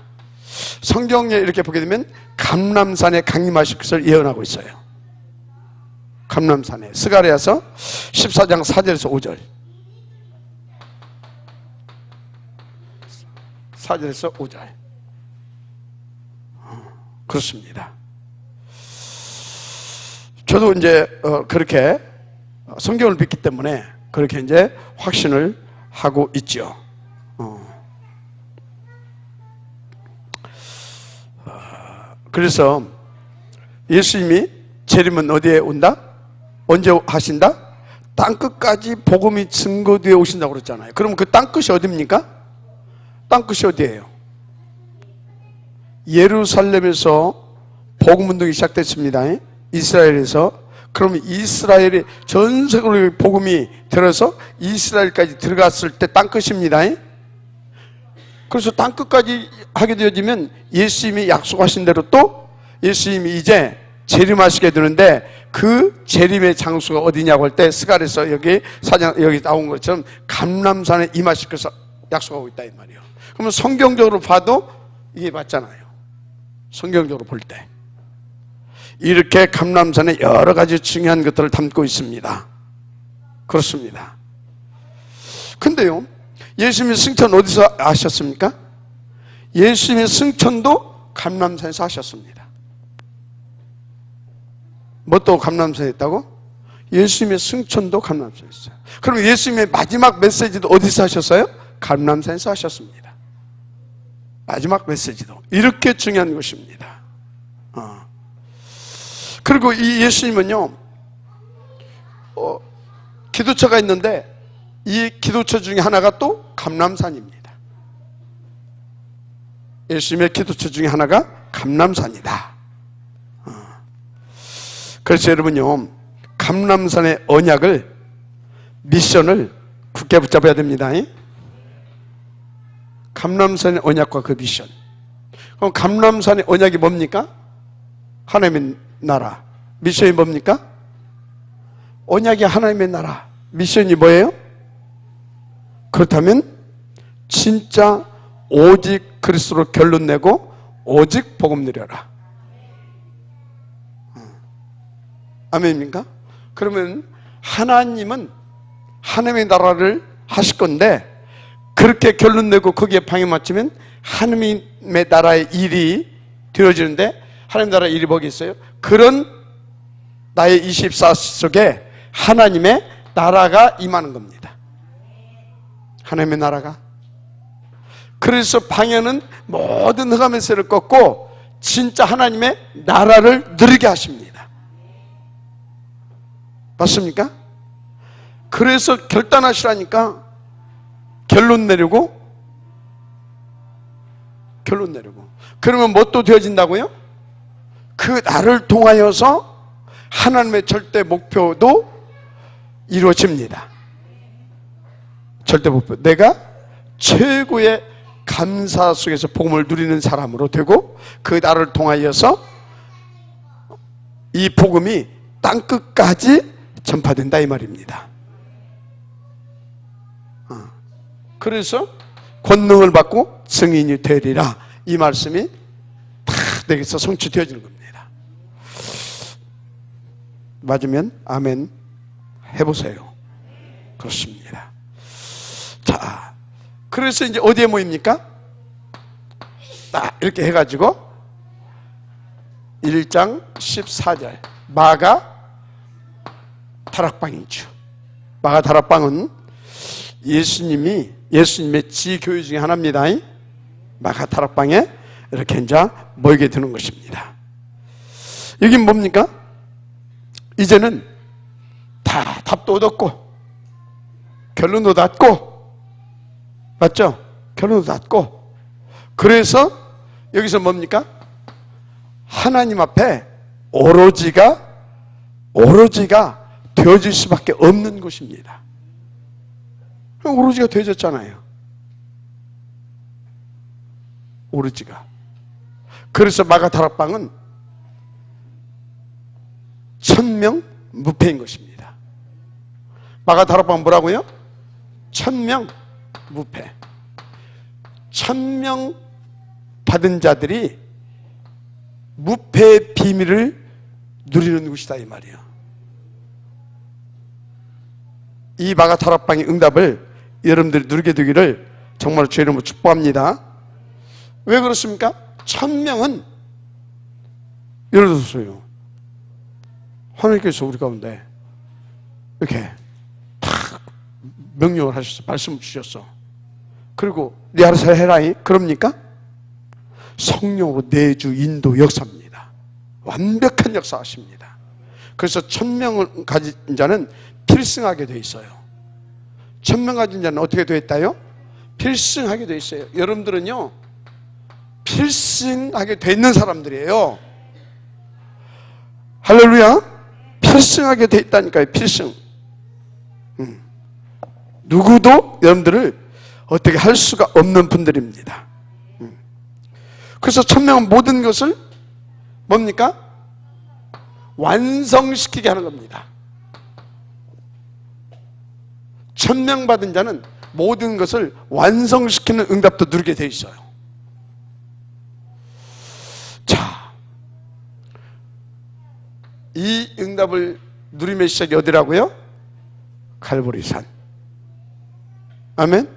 [SPEAKER 1] 성경에 이렇게 보게 되면 감람산에 강림하실 것을 예언하고 있어요. 감람산에. 스가랴서 14장 4절에서 5절. 4절에서 5절. 그렇습니다. 저도 이제 그렇게 성경을 믿기 때문에 그렇게 이제 확신을 하고 있죠. 그래서 예수님이 재림은 어디에 온다? 언제 하신다? 땅끝까지 복음이 증거되어 오신다고 그랬잖아요. 그럼 그 땅끝이 어디입니까? 땅끝이 어디예요? 예루살렘에서 복음 운동이 시작됐습니다. 이스라엘에서. 그러면 이스라엘이 전 세계로 복음이 들어서 이스라엘까지 들어갔을 때 땅끝입니다. 그래서 땅끝까지 하게 되어지면 예수님이 약속하신 대로 또 예수님이 이제 재림하시게 되는데, 그 재림의 장소가 어디냐고 할 때 스가랴서 여기 여기 나온 것처럼 감람산에 임하실 것을 약속하고 있다 이 말이에요. 그러면 성경적으로 봐도 이게 맞잖아요. 성경적으로 볼 때 이렇게 감람산에 여러 가지 중요한 것들을 담고 있습니다. 그렇습니다. 근데요, 예수님의 승천 어디서 하셨습니까? 예수님의 승천도 감람산에서 하셨습니다. 뭐 또 감람산에 있다고? 예수님의 승천도 감람산에 있어요. 그럼 예수님의 마지막 메시지도 어디서 하셨어요? 감람산에서 하셨습니다. 마지막 메시지도. 이렇게 중요한 것입니다. 그리고 이 예수님은요, 기도처가 있는데 이 기도처 중에 하나가 또 감람산입니다. 예수님의 기도처 중에 하나가 감람산이다. 그래서 여러분요, 감람산의 언약을, 미션을 굳게 붙잡아야 됩니다. 감람산의 언약과 그 미션. 그럼 감람산의 언약이 뭡니까? 하나님의 나라. 미션이 뭡니까? 언약이 하나님의 나라. 미션이 뭐예요? 그렇다면 진짜 오직 그리스도로 결론 내고 오직 복음 누려라. 아멘입니까? 그러면 하나님은 하나님의 나라를 하실 건데, 그렇게 결론 내고 거기에 방해 맞추면 하나님의 나라의 일이 되어지는데, 하나님 나라의 일이 뭐가 있어요? 그런 나의 24 속에 하나님의 나라가 임하는 겁니다. 하나님의 나라가. 그래서 방해는 모든 흑암의 세를 꺾고 진짜 하나님의 나라를 누리게 하십니다. 맞습니까? 그래서 결단하시라니까. 결론 내리고 그러면 뭐 또 되어진다고요? 그 나를 통하여서 하나님의 절대 목표도 이루어집니다. 절대 목표. 내가 최고의 감사 속에서 복음을 누리는 사람으로 되고 그 나를 통하여서 이 복음이 땅끝까지 전파된다 이 말입니다. 그래서 권능을 받고 증인이 되리라 이 말씀이 다 내게서 성취되어지는 겁니다. 맞으면 아멘 해보세요. 그렇습니다. 자, 그래서 이제 어디에 모입니까? 딱 이렇게 해가지고 1장 14절 마가 다락방이죠. 마가 다락방은 예수님의 지교회 중에 하나입니다. 마가 다락방에 이렇게 이제 모이게 되는 것입니다. 여긴 뭡니까? 이제는 다 답도 얻었고 결론도 났고, 맞죠? 결론도 났고, 그래서 여기서 뭡니까? 하나님 앞에 오로지가 되어질 수밖에 없는 곳입니다. 오로지가 되어졌잖아요. 오로지가. 그래서 마가 다락방은 1000명 무패인 것입니다. 마가 다락방 뭐라고요? 1000명 무패. 1000명 받은 자들이 무패의 비밀을 누리는 곳이다 이 말이에요. 이 마가 다락방의 응답을 여러분들이 누리게 되기를 정말 주의 이름으로 축복합니다. 왜 그렇습니까? 1000명은 예를 들어서요, 하나님께서 우리 가운데 이렇게 탁 명령을 하셨어. 말씀을 주셨어. 그리고 네 알아서 해라. 그럽니까? 성령으로 내주 인도 역사입니다. 완벽한 역사하십니다. 그래서 1000명을 가진 자는 필승하게 돼 있어요. 1000명 가진 자는 어떻게 돼 있다요? 필승하게 돼 있어요. 여러분들은요, 필승하게 돼 있는 사람들이에요. 할렐루야. 필승하게 돼 있다니까요. 필승. 누구도 여러분들을 어떻게 할 수가 없는 분들입니다. 그래서 1000명은 모든 것을 뭡니까? 완성시키게 하는 겁니다. 1000명 받은 자는 모든 것을 완성시키는 응답도 누리게 돼 있어요. 자, 이 응답을 누림의 시작이 어디라고요? 갈보리산. 아멘.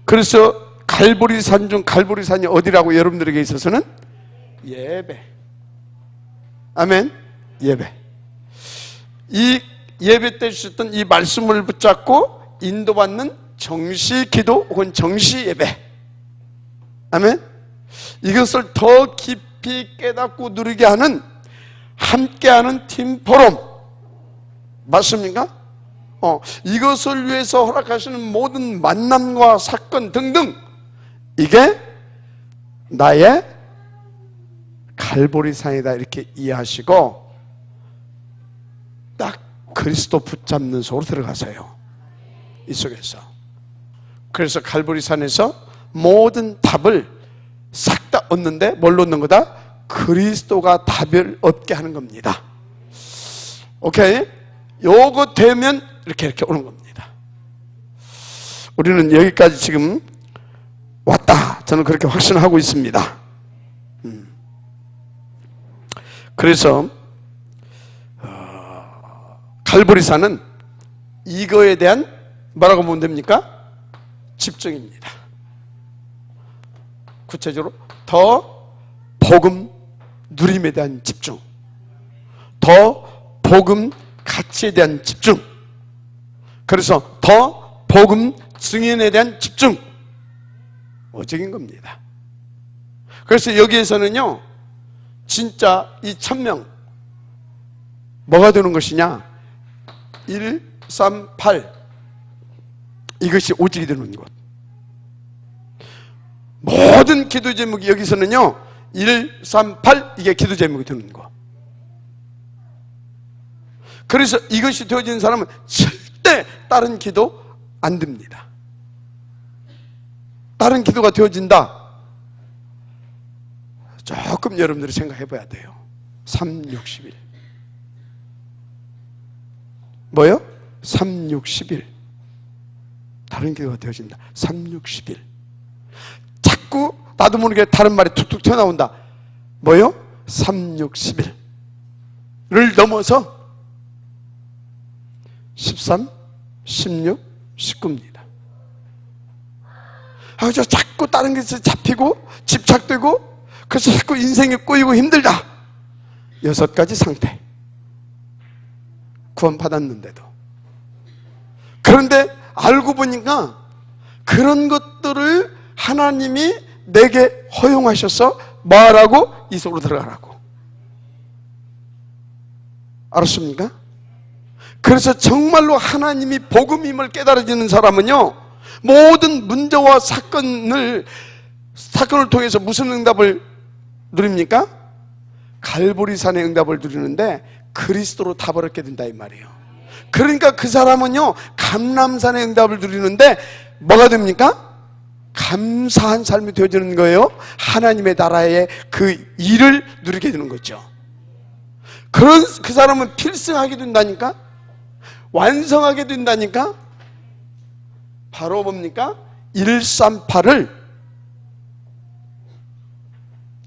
[SPEAKER 1] 그래서 갈보리산 중 갈보리산이 어디라고 여러분들에게 있어서는? 예배. 아멘. 예배. 이 예배 때 주셨던 이 말씀을 붙잡고 인도받는 정시 기도 혹은 정시 예배. 아멘. 이것을 더 깊이 깨닫고 누리게 하는 함께하는 팀 포럼. 맞습니까? 이것을 위해서 허락하시는 모든 만남과 사건 등등, 이게 나의 갈보리산이다 이렇게 이해하시고 딱 그리스도 붙잡는 속으로 들어가세요. 이 속에서. 그래서 갈보리산에서 모든 답을 싹 다 얻는데 뭘로 얻는 거다? 그리스도가 답을 얻게 하는 겁니다. 오케이? 요거 되면 이렇게 오는 겁니다. 우리는 여기까지 지금 왔다. 저는 그렇게 확신하고 있습니다. 그래서 갈보리산은 이거에 대한 뭐라고 보면 됩니까? 집중입니다. 구체적으로 더 복음 누림에 대한 집중, 더 복음 가치에 대한 집중, 그래서 더 복음 증인에 대한 집중, 오직인 겁니다. 그래서 여기에서는요, 진짜 이 1000명 뭐가 되는 것이냐? 1, 3, 8 이것이 오직이 되는 것. 모든 기도 제목이 여기서는요 1, 3, 8 이게 기도 제목이 되는 거. 그래서 이것이 되어진 사람은 절대 다른 기도 안 듭니다. 다른 기도가 되어진다, 조금 여러분들이 생각해 봐야 돼요. 3, 6, 11 뭐요? 3, 6, 11 다른 기도가 되어진다. 3, 6, 11 자꾸 나도 모르게 다른 말이 툭툭 튀어나온다. 뭐요? 3, 6, 11을 넘어서 13, 16, 19입니다. 그래서 자꾸 다른 것에 잡히고 집착되고, 그래서 자꾸 인생이 꼬이고 힘들다. 6가지 상태. 구원 받았는데도. 그런데 알고 보니까 그런 것들을 하나님이 내게 허용하셔서 뭐하라고? 이 속으로 들어가라고. 알았습니까? 그래서 정말로 하나님이 복음임을 깨달아지는 사람은요, 모든 문제와 사건을 통해서 무슨 응답을 누립니까? 갈보리산의 응답을 누리는데 그리스도로 답을 얻게 된다 이 말이에요. 그러니까 그 사람은요 감람산의 응답을 누리는데 뭐가 됩니까? 감사한 삶이 되어지는 거예요. 하나님의 나라의 그 일을 누리게 되는 거죠. 그 사람은 필승하게 된다니까, 완성하게 된다니까. 바로 뭡니까? 138을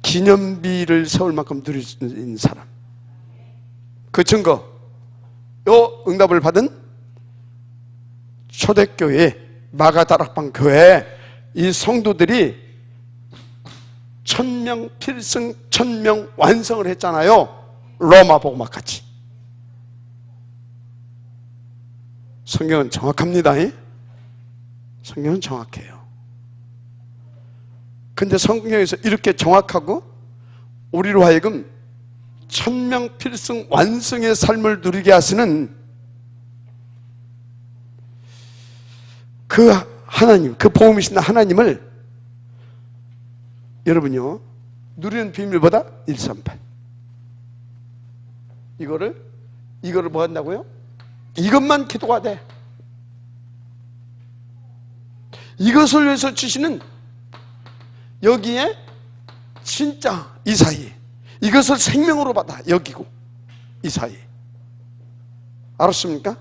[SPEAKER 1] 기념비를 세울 만큼 누릴 수 있는 사람. 그 증거, 요 응답을 받은 초대교회 마가다락방 교회 이 성도들이 1000명 필승 1000명 완성을 했잖아요. 로마 복음학 같이. 성경은 정확합니다. 성경은 정확해요. 근데 성경에서 이렇게 정확하고 우리로 하여금 1000명 필승 완성의 삶을 누리게 하시는 그 하나님, 그 복음이신 하나님을 여러분요 누리는 비밀보다 138 이거를 뭐 한다고요? 이것만 기도가 돼. 이것을 위해서 주시는 여기에 진짜 이 사이, 이것을 생명으로 받아 여기고 이 사이. 알았습니까?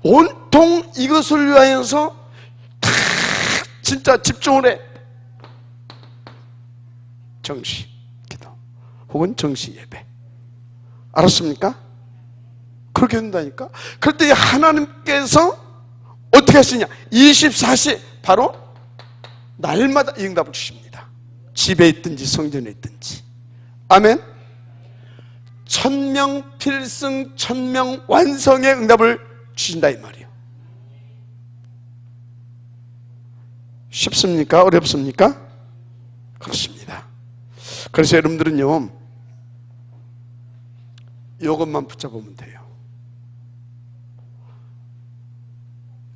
[SPEAKER 1] 온통 이것을 위하여서 다 진짜 집중을 해. 정시 기도 혹은 정시 예배. 알았습니까? 그렇게 된다니까. 그럴 때 하나님께서 어떻게 하시냐, 24시 바로 날마다 이 응답을 주십니다. 집에 있든지 성전에 있든지. 아멘. 1000명 필승 1000명 완성의 응답을 주신다 이 말이에요. 쉽습니까? 어렵습니까? 그렇습니다. 그래서 여러분들은요 이것만 붙잡으면 돼요.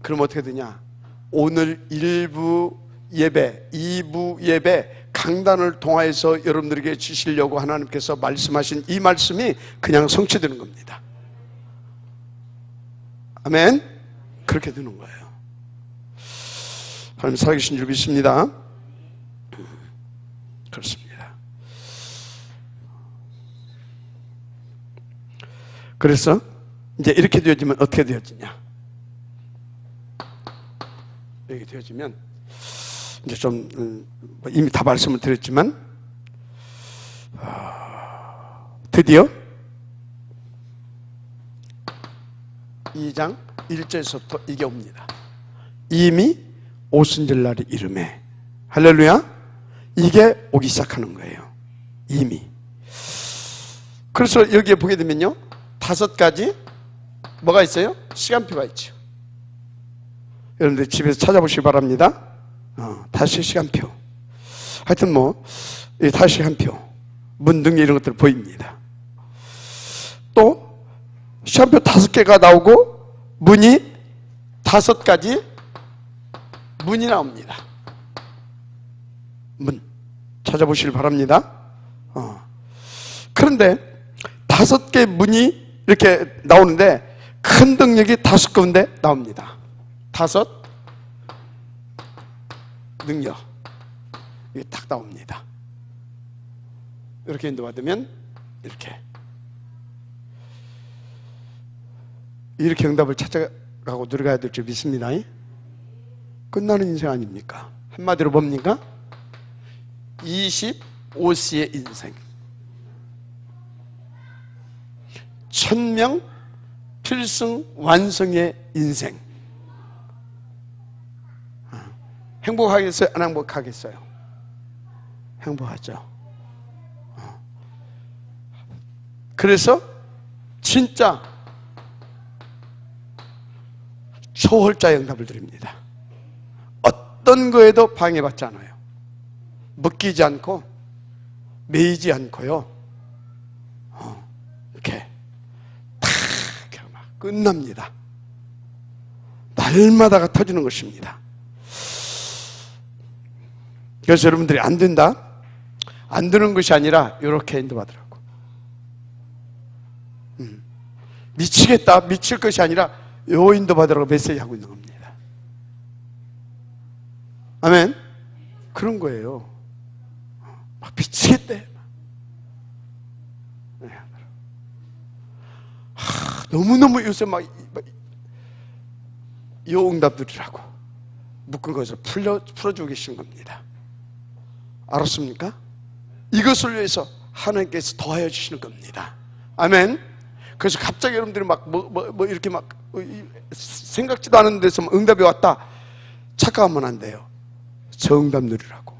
[SPEAKER 1] 그럼 어떻게 되냐, 오늘 1부 예배, 2부 예배 강단을 통하여서 여러분들에게 주시려고 하나님께서 말씀하신 이 말씀이 그냥 성취되는 겁니다. 아멘. 그렇게 되는 거예요. 하나님 살아계신 줄 믿습니다. 그렇습니다. 그래서 이제 이렇게 되어지면 어떻게 되어지냐, 이렇게 되어지면 이제 좀 이미 다 말씀을 드렸지만 드디어 2장 1절에서부터 이게 옵니다. 이미 오순절 날이 이름에. 할렐루야. 이게 오기 시작하는 거예요. 이미. 그래서 여기에 보게 되면요 5가지 뭐가 있어요? 시간표가 있죠. 여러분들 집에서 찾아보시기 바랍니다. 다시 시간표. 하여튼 다시 시간표. 문등 이런 것들 보입니다. 또 시간표 5개가 나오고 문이 5가지 문이 나옵니다. 문 찾아보시기 바랍니다. 그런데 5개 문이 이렇게 나오는데 큰 능력이 5군데 나옵니다. 5 능력 이게 딱 나옵니다. 이렇게 인도받으면 이렇게 응답을 찾아가고 들어가야 될 줄 믿습니다. 끝나는 인생 아닙니까? 한마디로 뭡니까? 25세의 인생, 1000명 필승 완성의 인생. 행복하겠어요? 안 행복하겠어요? 행복하죠. 그래서 진짜 초월자의 응답을 드립니다. 어떤 거에도 방해받지 않아요. 묶이지 않고 매이지 않고요. 이렇게 탁 막 끝납니다. 날마다가 터지는 것입니다. 그래서 여러분들이 안 된다? 안 되는 것이 아니라 이렇게 인도받으라고. 미치겠다, 미칠 것이 아니라 요 인도받으라고 메시지 하고 있는 겁니다. 아멘? 그런 거예요. 막 미치겠대. 너무너무 요새 막 요 응답들이라고 묶은 것을 풀어주고 계신 겁니다. 알았습니까? 이것을 위해서 하나님께서 더하여 주시는 겁니다. 아멘. 그래서 갑자기 여러분들이 막 이렇게 막 생각지도 않은 데서 응답이 왔다 착각하면 안 돼요. 저 응답 누리라고.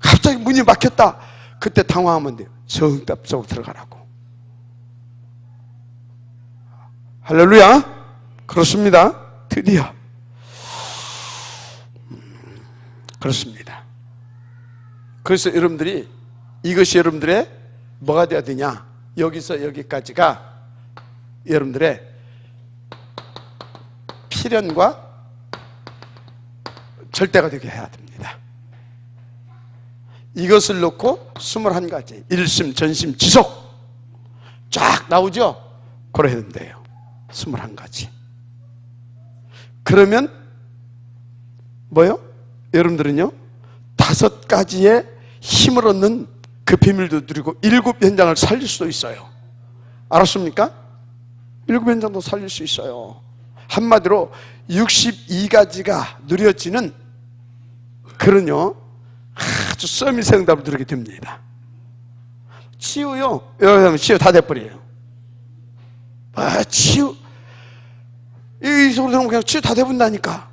[SPEAKER 1] 갑자기 문이 막혔다 그때 당황하면 돼요. 저 응답 속으로 들어가라고. 할렐루야. 그렇습니다. 드디어 그렇습니다. 그래서 여러분들이 이것이 여러분들의 뭐가 되어야 되냐? 여기서 여기까지가 여러분들의 필연과 절대가 되게 해야 됩니다. 이것을 놓고 21가지 일심, 전심, 지속 쫙 나오죠? 그래 해야 된대요. 21가지. 그러면 뭐요? 여러분들은요 5가지의 힘을 얻는 그 비밀도 누리고 7현장을 살릴 수도 있어요. 알았습니까? 7현장도 살릴 수 있어요. 한마디로 62가지가 누려지는 그런요 아주 서밋 응답을 누리게 됩니다. 치유요, 여러분 치유 다 돼버려요. 치유 이 소리 들으면 그냥 치유 다 돼본다니까.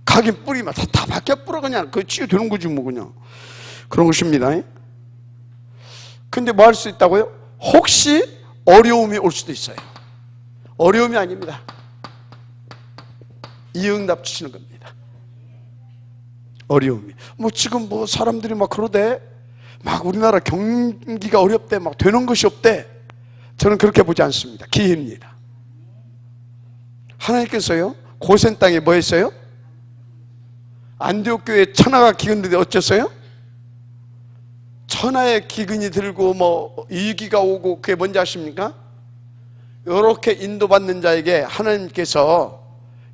[SPEAKER 1] 가긴 뿌리면 다 바뀌어 뿌려 그냥 그 치유 되는 거지 뭐 그냥 그런 것입니다. 근데 뭐 할 수 있다고요? 혹시 어려움이 올 수도 있어요. 어려움이 아닙니다. 이 응답 주시는 겁니다. 어려움이 지금 사람들이 막 그러대 막 우리나라 경기가 어렵대 막 되는 것이 없대. 저는 그렇게 보지 않습니다. 기회입니다. 하나님께서요 고센 땅에 뭐 했어요? 안디옥 교회에 천하가 기근인데 어쩌어요? 천하의 기근이 들고 위기가 오고 그게 뭔지 아십니까? 이렇게 인도받는 자에게 하나님께서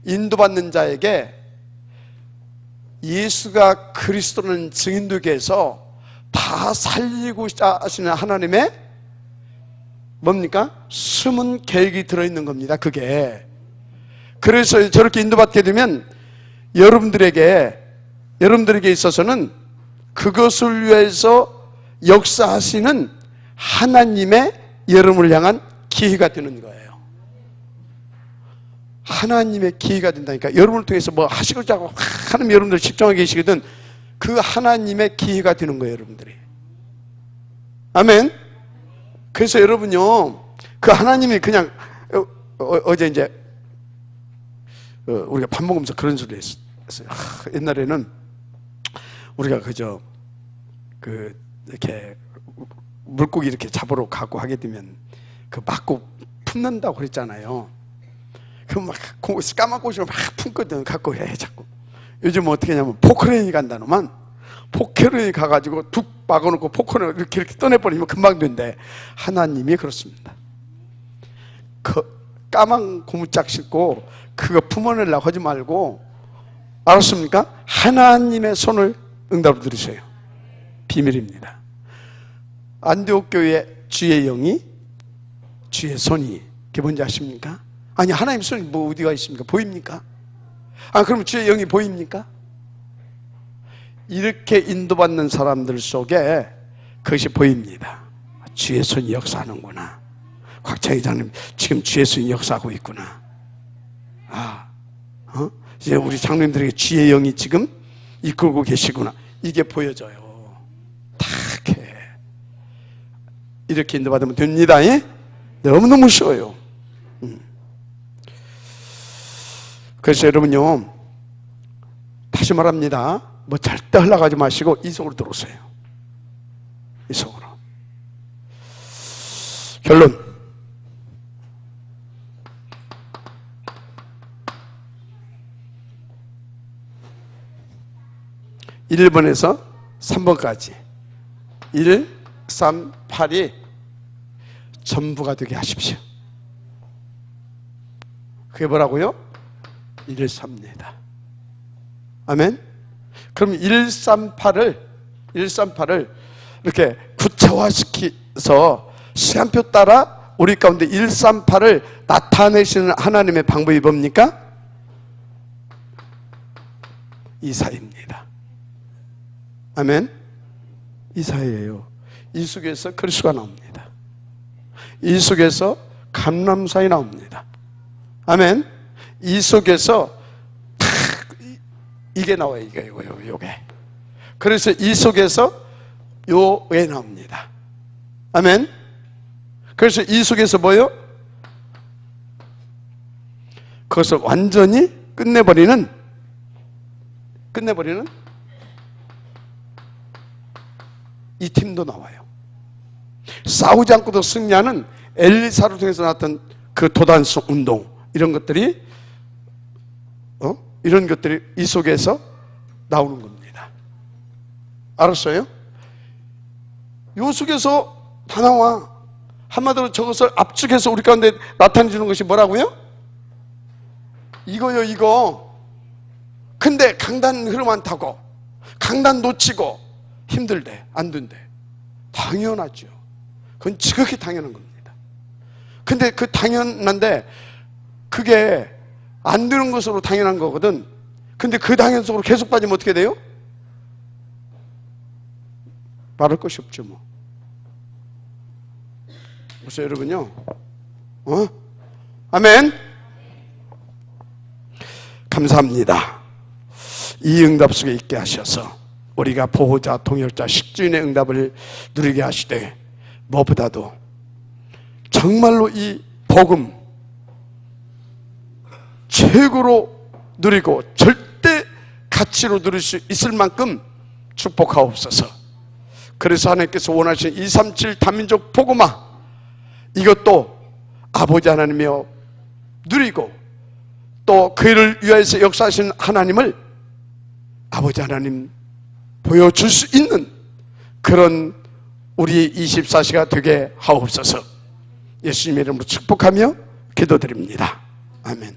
[SPEAKER 1] 인도받는 자에게 예수가 그리스도는 증인되게 해서 다 살리고 하시는 하나님의 뭡니까? 숨은 계획이 들어있는 겁니다. 그게 그래서 저렇게 인도받게 되면 여러분들에게 있어서는 그것을 위해서 역사하시는 하나님의 여러분을 향한 기회가 되는 거예요. 하나님의 기회가 된다니까. 여러분을 통해서 뭐 하시고자 하는 여러분들 집중하게 계시거든 그 하나님의 기회가 되는 거예요. 여러분들이. 아멘. 그래서 여러분요 그 하나님이 그냥 어제 이제 우리가 밥 먹으면서 그런 소리 했어요. 옛날에는 우리가 그저 이렇게 물고기 이렇게 잡으러 가고 하게 되면 그 맞고 품는다고 그랬잖아요. 그럼 막 까만 고기를 막 품거든. 갖고 해 자꾸. 요즘 어떻게 하냐면 포크레인이 간다노만, 포크레인이 가가지고 툭 막아놓고 포크레인을 이렇게 떠내버리면 금방 된대. 하나님이 그렇습니다. 그 까만 고무짝 싣고 그거 품어내려고 하지 말고, 알았습니까? 하나님의 손을 응답으로 들으세요. 비밀입니다. 안디옥 교회 주의 영이, 주의 손이, 그게 뭔지 아십니까? 아니, 하나님 손이 뭐 어디가 있습니까? 보입니까? 그럼 주의 영이 보입니까? 이렇게 인도받는 사람들 속에 그것이 보입니다. 주의 손이 역사하는구나. 곽창희 장님, 지금 주의 손이 역사하고 있구나. 이제 우리 장님들에게 주의 영이 지금 이끌고 계시구나. 이게 보여져요. 이렇게 인도받으면 됩니다. 예? 너무너무 쉬워요. 그래서 여러분요, 다시 말합니다. 뭐 절대 흘러가지 마시고 이 속으로 들어오세요. 이 속으로. 결론. 1번에서 3번까지 1, 3, 8이 전부가 되게 하십시오. 그게 뭐라고요? 1, 3입니다. 아멘? 그럼 1, 3, 8을 이렇게 구체화시켜서 시간표 따라 우리 가운데 1, 3, 8을 나타내시는 하나님의 방법이 뭡니까? 이사야입니다. 아멘? 이사야예요. 이 속에서 그리스도가 나옵니다. 이 속에서 감람산이 나옵니다. 아멘? 이 속에서 이게 나와요. 요게. 그래서 이 속에서 요게 나옵니다. 아멘? 그래서 이 속에서 뭐요? 그것을 완전히 끝내버리는 이 팀도 나와요. 싸우지 않고도 승리하는 엘리사를 통해서 나왔던 그 도단성 운동, 이런 것들이 이 속에서 나오는 겁니다. 알았어요? 요 속에서 다 나와. 한마디로 저것을 압축해서 우리 가운데 나타내주는 것이 뭐라고요? 이거요, 이거. 근데 강단 흐름 안 타고, 강단 놓치고 힘들대, 안 된대. 당연하죠. 그건 지극히 당연한 겁니다. 근데 그 당연한데 그게 안 되는 것으로 당연한 거거든. 근데 그 당연 속으로 계속 빠지면 어떻게 돼요? 말할 것이 없죠, 뭐. 그래서 여러분요, 아멘? 감사합니다. 이 응답 속에 있게 하셔서 우리가 보호자, 통역자, 식주인의 응답을 누리게 하시되, 무엇보다도 정말로 이 복음 최고로 누리고 절대 가치로 누릴 수 있을 만큼 축복하옵소서. 그래서 하나님께서 원하시는 237 다민족 복음화, 이것도 아버지 하나님이여 누리고, 또 그를 위하여서 역사하시는 하나님을 아버지 하나님 보여줄 수 있는 그런 우리 24시가 되게 하옵소서. 예수님의 이름으로 축복하며 기도드립니다. 아멘.